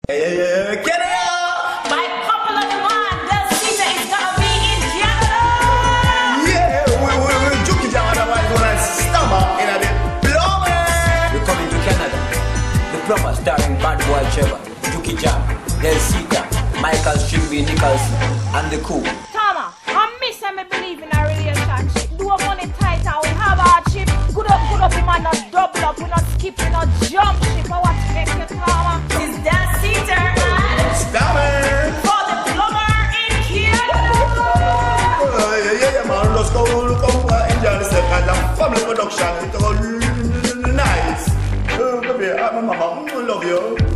Get it up! My couple of the man, they'll see that it's gonna be in Canada! Yeah, we Juki Jam, otherwise known as Plumber in the Plumber! We're coming to Canada. The Plumber starring Bad Boy Trevor, Juki Jam, Del Sita, Michael Stringby Nicholson, and the Coup. Tama, I miss and me believe in a relationship. Do a money tight and we have hardship. Good up, we might not double up, we not skip, we not jump ship. I want to make you Tama. Is that Caesar and Plumber! for the Plumber in Canada? Yeah, man, let's go enjoy this kind of family production. It's all nice. Baby, I'm a mama, I love you.